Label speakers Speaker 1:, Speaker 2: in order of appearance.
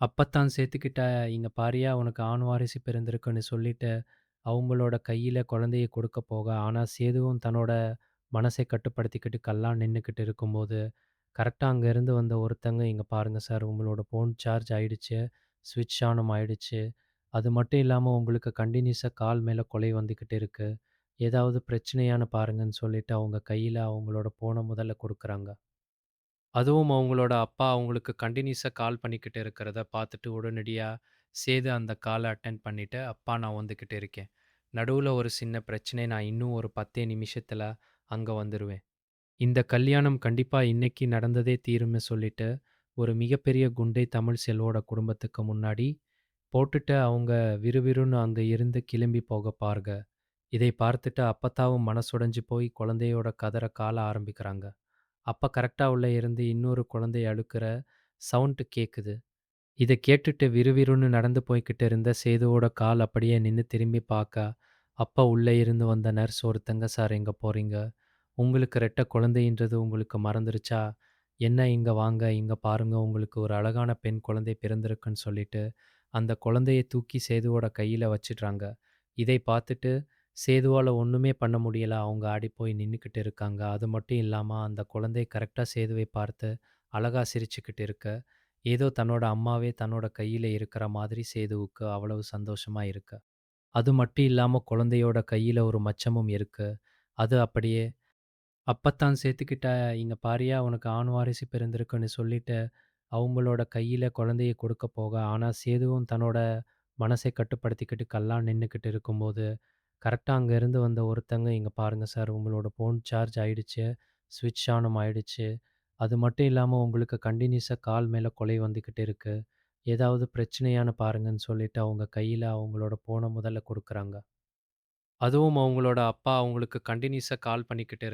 Speaker 1: அப்பத்தான் சேர்த்துக்கிட்ட, "இங்க பாருய்யா உனக்கு ஆண் வாரிசு பிறந்திருக்குன்னு" சொல்லிட்டு, அவங்களோட கையில குழந்தைய குடுக்க போக, ஆனா சேதுவும் தன்னோட மனசை கட்டுப்படுத்திக்கிட்டு கல்லா நின்னுக்கிட்டு இருக்கும்போது, கரெக்ட்டா அங்கேருந்து வந்த ஒருத்தங்க, "இங்க பாருங்க சார், உங்களோட ஃபோன் சார்ஜ் ஆயிடுச்சு. ஸ்விட்ச் ஆனும் ஆயிடுச்சு. அது மட்டும் இல்லாம உங்களுக்கு கன்டினியூஸா கால் மேல கொலை வந்துகிட்டு இருக்கு. ஏதாவது பிரச்சனையான்னு பாருங்கன்னு" சொல்லிட்டு அவங்க கையில அவங்களோட ஃபோன முதல்ல குடுக்குறாங்க. அதுவும் அவங்களோட அப்பா அவங்களுக்கு கன்டினியூஸா கால் பண்ணிக்கிட்டு இருக்கிறத பார்த்துட்டு உடனடியா சேது அந்த கால அட்டெண்ட் பண்ணிட்டு, "அப்பா நான் வந்துகிட்டு இருக்கேன். நடுவுல ஒரு சின்ன பிரச்சனை. நான் இன்னும் ஒரு 10 நிமிஷத்துல அங்க வந்துருவேன். இந்த கல்யாணம் கண்டிப்பா இன்னைக்கு நடந்ததே தீரும்னு" சொல்லிட்டு, ஒரு மிகப்பெரிய குண்டை தமிழ் செல்வோட குடும்பத்துக்கு முன்னாடி போட்டுட்டு அவங்க விறுவிறுன்னு அங்க இருந்து கிளம்பி போகப்பார்க. இதை பார்த்துட்டு அப்பத்தாவும் மனசுடைஞ்சு போய் குழந்தையோட கதற கால ஆரம்பிக்கிறாங்க. அப்ப கரெக்ட்டா உள்ள இருந்து இன்னொரு குழந்தை அழுகுற சவுண்ட் கேக்குது. இத கேட்டுட்டு விறுவிறுன்னு நடந்து போய்க்கிட்டு இருந்த சேதுவோட கால் அப்படியே நின்னு திரும்பி பாக்க, அப்ப உள்ள இருந்து வந்த நர்ஸ் ஒருத்தங்க, "சார் எங்க போறீங்க? உங்களுக்கு ரெட்ட குழந்தைன்றது உங்களுக்கு மறந்துருச்சா? என்ன இங்க வாங்க, இங்க பாருங்க உங்களுக்கு ஒரு அழகான பெண் குழந்தை பிறந்திருக்குன்னு" சொல்லிட்டு, அந்த குழந்தைய தூக்கி சேதுவோட கையில வச்சுடுறாங்க. இதை பார்த்துட்டு சேதுவால ஒண்ணுமே பண்ண முடியல. அவங்க ஆடி போய் நின்னுக்கிட்டு இருக்காங்க. அது மட்டும் இல்லாம அந்த குழந்தை கரெக்ட்டா சேதுவை பார்த்து அழகா சிரிச்சுக்கிட்டு இருக்கு. ஏதோ தன்னோட அம்மாவே தன்னோட கையில இருக்கிற மாதிரி சேதுவுக்கு அவ்வளவு சந்தோஷமா இருக்கு. அது மட்டும் இல்லாம குழந்தையோட கையில ஒரு மச்சமும் இருக்கு. அது அப்படியே அப்பத்தான் சேர்த்துக்கிட்ட, "இங்க பாருய்யா உனக்கு ஆண் வாரிசு பிறந்திருக்குன்னு" சொல்லிட்டு, அவங்களோட கையில குழந்தைய குடுக்க போக, ஆனா சேதுவும் தன்னோட மனசை கட்டுப்படுத்திக்கிட்டு கல்லா நின்னுக்கிட்டு இருக்கும்போது, கரெக்ட்டா அங்கேருந்து வந்த ஒருத்தங்க, "இங்க பாருங்க சார், உங்களோட ஃபோன் சார்ஜ் ஆயிடுச்சு. ஸ்விட்ச் ஆனும் ஆயிடுச்சு. அது மட்டும் இல்லாம உங்களுக்கு கன்டினியூஸா கால் மேல கொலை வந்துகிட்டு இருக்கு. ஏதாவது பிரச்சனையான்னு பாருங்கன்னு" சொல்லிட்டு அவங்க கையில அவங்களோட ஃபோன முதல்ல குடுக்குறாங்க. அதுவும் அவங்களோட அப்பா அவங்களுக்கு கன்டினியூஸா கால் பண்ணிக்கிட்டு